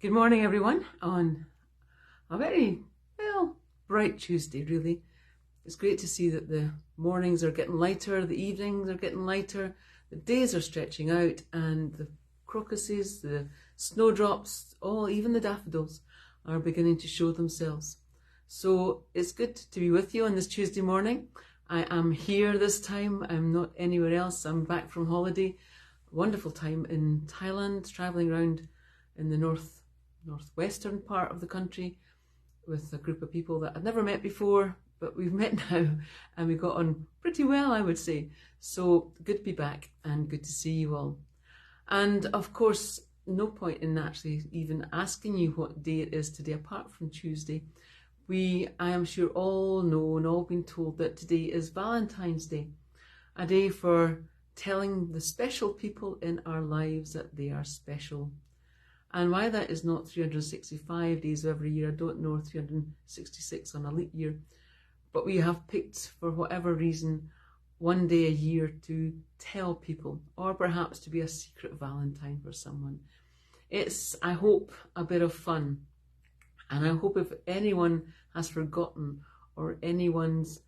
Good morning, everyone, on a very, bright Tuesday, really. It's great to see that the mornings are getting lighter, the evenings are getting lighter, the days are stretching out, and the crocuses, the snowdrops, even the daffodils are beginning to show themselves. So it's good to be with you on this Tuesday morning. I am here this time. I'm not anywhere else. I'm back from holiday. Wonderful time in Thailand, traveling around in the northwestern part of the country with a group of people that I'd never met before, but we've met now and we got on pretty well, I would say. So good to be back and good to see you all. And of course, no point in actually even asking you what day it is today, apart from Tuesday. I am sure all know and all been told that today is Valentine's Day, a day for telling the special people in our lives that they are special. And why that is not 365 days every year, I don't know, 366 on a leap year. But we have picked, for whatever reason, one day a year to tell people, or perhaps to be a secret Valentine for someone. It's, I hope, a bit of fun. And I hope if anyone has forgotten, or anyone's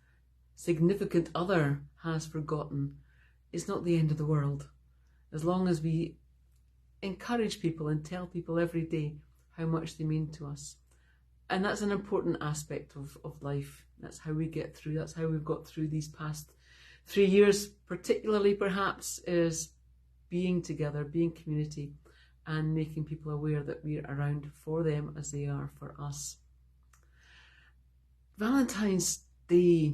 significant other has forgotten, it's not the end of the world. As long as we encourage people and tell people every day how much they mean to us. And that's an important aspect of life. That's how we get through. That's how we've got through these past 3 years, particularly perhaps, is being together, being community, and making people aware that we're around for them as they are for us. Valentine's Day,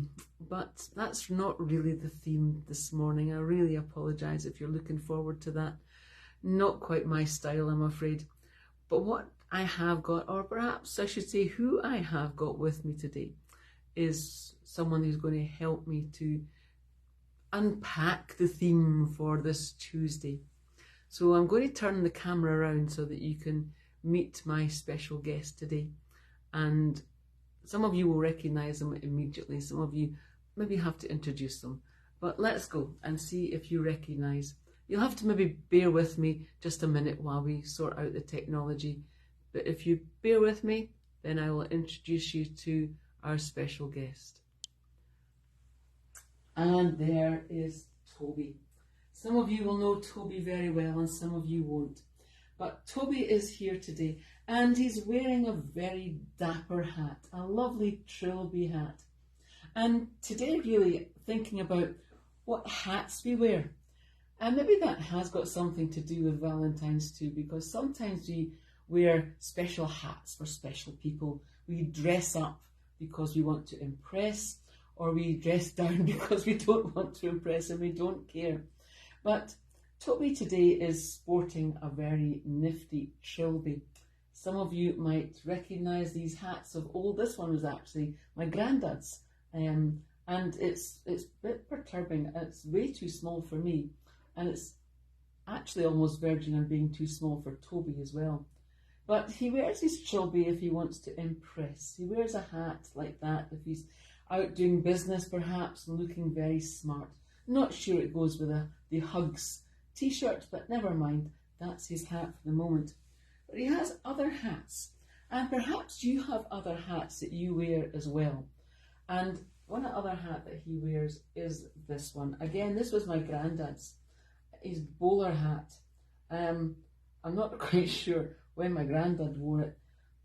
but that's not really the theme this morning. I really apologise if you're looking forward to that. Not quite my style, I'm afraid. But what I have got, or perhaps I should say who I have got with me today, is someone who's going to help me to unpack the theme for this Tuesday. So I'm going to turn the camera around so that you can meet my special guest today. And some of you will recognise them immediately. Some of you maybe have to introduce them. But let's go and see if you recognise. You'll have to maybe bear with me just a minute while we sort out the technology. But if you bear with me, then I will introduce you to our special guest. And there is Toby. Some of you will know Toby very well and some of you won't. But Toby is here today and he's wearing a very dapper hat, a lovely trilby hat. And today really thinking about what hats we wear. And maybe that has got something to do with Valentine's too, because sometimes we wear special hats for special people. We dress up because we want to impress, or we dress down because we don't want to impress and we don't care. But Toby today is sporting a very nifty trilby. Some of you might recognise these hats of old. This one was actually my granddad's, and it's a bit perturbing. It's way too small for me. And it's actually almost verging on being too small for Toby as well. But he wears his trilby if he wants to impress. He wears a hat like that if he's out doing business perhaps and looking very smart. Not sure it goes with the Hugs t-shirt, but never mind. That's his hat for the moment. But he has other hats. And perhaps you have other hats that you wear as well. And one other hat that he wears is this one. Again, this was my granddad's. His bowler hat. I'm not quite sure when my granddad wore it.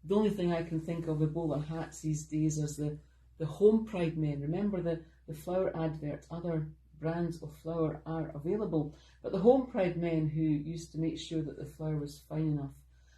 The only thing I can think of with bowler hats these days is the Home Pride men. Remember the flower adverts, other brands of flour are available, but the Home Pride men who used to make sure that the flour was fine enough.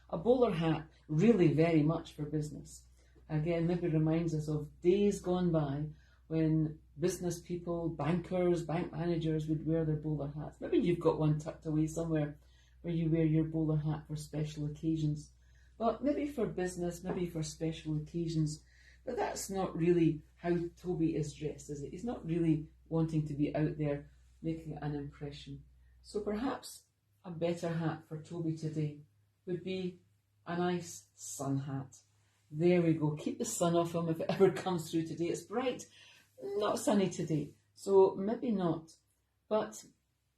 A bowler hat, really very much for business. Again, maybe reminds us of days gone by when business people, bankers, bank managers would wear their bowler hats. Maybe you've got one tucked away somewhere where you wear your bowler hat for special occasions. But maybe for business, maybe for special occasions. But that's not really how Toby is dressed, is it? He's not really wanting to be out there making an impression. So perhaps a better hat for Toby today would be a nice sun hat. There we go. Keep the sun off him if it ever comes through today. It's bright. Not sunny today, so maybe not, but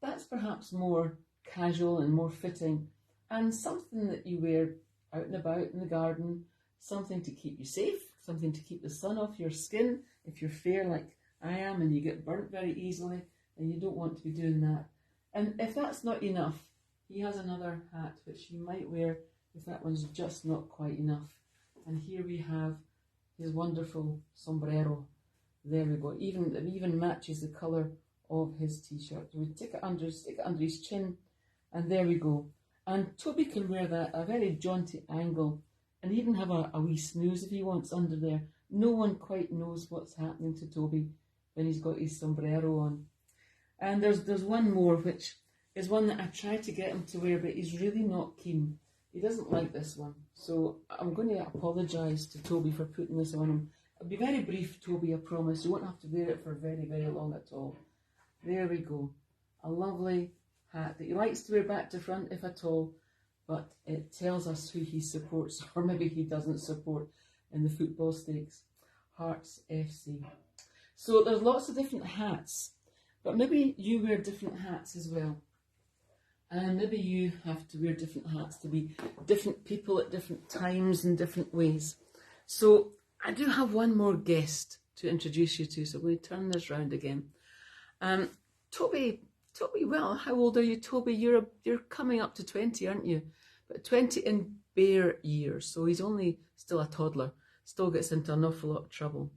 that's perhaps more casual and more fitting, and something that you wear out and about in the garden, something to keep you safe, something to keep the sun off your skin if you're fair like I am and you get burnt very easily, and you don't want to be doing that. And if that's not enough, he has another hat which you might wear if that one's just not quite enough. And here we have his wonderful sombrero. There we go. It even matches the colour of his t-shirt. We stick it under his chin, and there we go. And Toby can wear that a very jaunty angle, and even have a wee snooze if he wants under there. No one quite knows what's happening to Toby when he's got his sombrero on. And there's one more, which is one that I tried to get him to wear, but he's really not keen. He doesn't like this one. So I'm going to apologise to Toby for putting this on him. It'll be very brief, Toby, I promise. You won't have to wear it for very, very long at all. There we go. A lovely hat that he likes to wear back to front, if at all, but it tells us who he supports, or maybe he doesn't support, in the football stakes. Hearts FC. So there's lots of different hats, but maybe you wear different hats as well. And maybe you have to wear different hats to be different people at different times in different ways. So I do have one more guest to introduce you to, so we'll turn this round again. Toby, well, how old are you, Toby? You're coming up to 20, aren't you? But 20 in bare years, so he's only still a toddler, still gets into an awful lot of trouble.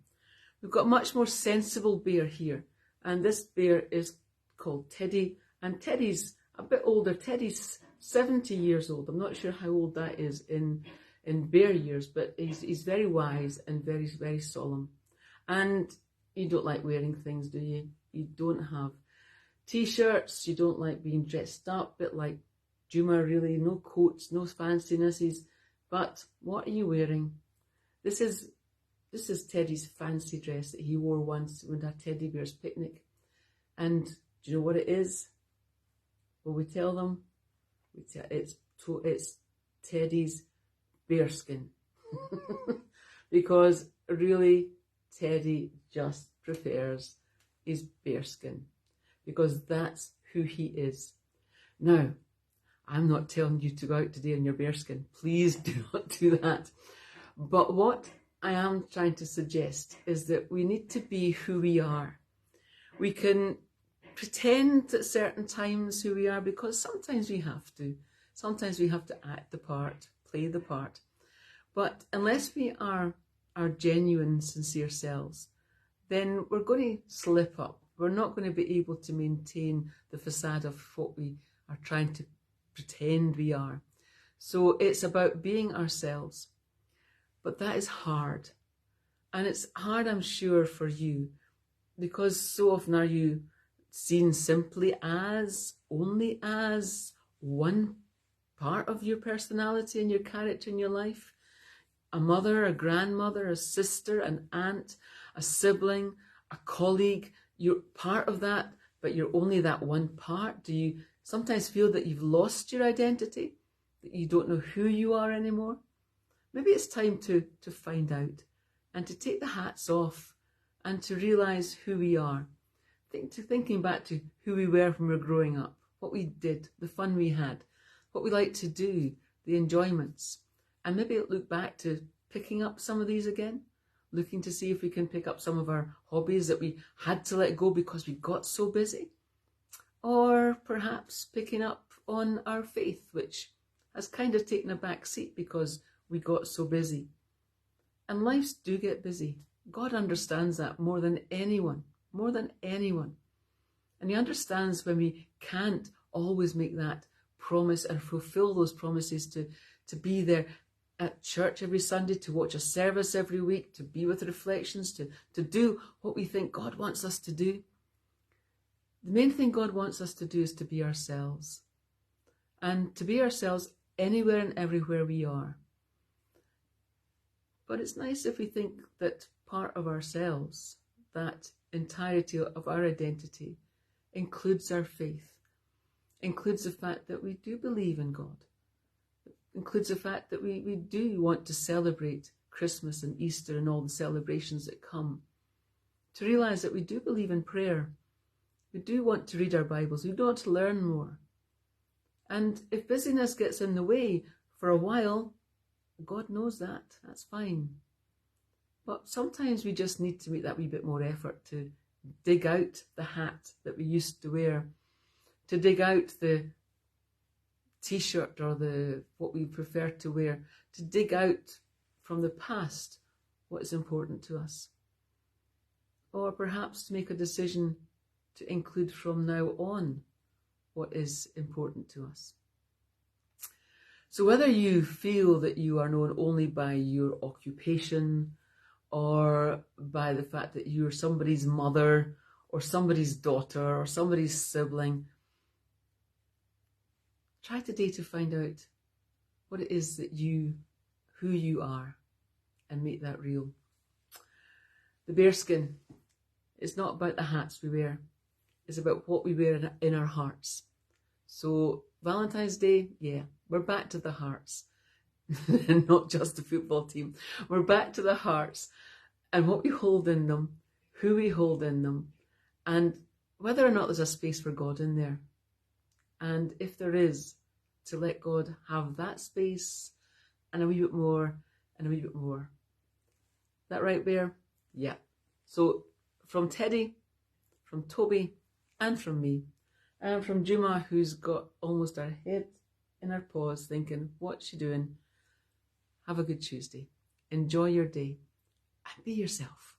We've got a much more sensible bear here, and this bear is called Teddy, and Teddy's a bit older. Teddy's 70 years old. I'm not sure how old that is in bear years, but he's very wise and very, very solemn. And you don't like wearing things, do you? You don't have t-shirts, you don't like being dressed up, a bit like Juma really, no coats, no fancynesses. But what are you wearing? This is Teddy's fancy dress that he wore once when a teddy bear's picnic. And do you know what it is? Will we tell them? It's Teddy's bearskin. Because really, Teddy just prefers his bearskin, because that's who he is. Now, I'm not telling you to go out today in your bearskin. Please do not do that. But what I am trying to suggest is that we need to be who we are. We can pretend at certain times who we are, because sometimes we have to. Sometimes we have to act the part, play the part. But unless we are our genuine, sincere selves, then we're going to slip up. We're not going to be able to maintain the facade of what we are trying to pretend we are. So it's about being ourselves. But that is hard. And it's hard, I'm sure, for you, because so often are you seen simply as, only as one part of your personality and your character in your life. A mother, a grandmother, a sister, an aunt, a sibling, a colleague. You're part of that, but you're only that one part. Do you sometimes feel that you've lost your identity, that you don't know who you are anymore? Maybe it's time to find out and to take the hats off and to realise who we are. Thinking back to who we were when we were growing up, what we did, the fun we had, what we liked to do, the enjoyments. And maybe look back to picking up some of these again, looking to see if we can pick up some of our hobbies that we had to let go because we got so busy. Or perhaps picking up on our faith, which has kind of taken a back seat because we got so busy. And lives do get busy. God understands that more than anyone, more than anyone. And he understands when we can't always make that promise and fulfill those promises to be there at church every Sunday, to watch a service every week, to be with reflections, to do what we think God wants us to do. The main thing God wants us to do is to be ourselves. And to be ourselves anywhere and everywhere we are. But it's nice if we think that part of ourselves, that entirety of our identity, includes our faith, includes the fact that we do believe in God, includes the fact that we do want to celebrate Christmas and Easter and all the celebrations that come, to realise that we do believe in prayer, we do want to read our Bibles, we do want to learn more. And if busyness gets in the way for a while, God knows that. That's fine. But sometimes we just need to make that wee bit more effort to dig out the hat that we used to wear, to dig out the t-shirt or what we prefer to wear, to dig out from the past what is important to us. Or perhaps to make a decision to include from now on what is important to us. So whether you feel that you are known only by your occupation, or by the fact that you're somebody's mother, or somebody's daughter, or somebody's sibling, try today to find out what it is that who you are, and make that real. The bearskin is not about the hats we wear. It's about what we wear in our hearts. So Valentine's Day, yeah, we're back to the hearts. Not just the football team. We're back to the hearts and what we hold in them, who we hold in them, and whether or not there's a space for God in there. And if there is, to let God have that space and a wee bit more and a wee bit more. That right, Bear? Yeah. So from Teddy, from Toby, and from me, and from Juma, who's got almost her head in her paws thinking, what's she doing? Have a good Tuesday. Enjoy your day and be yourself.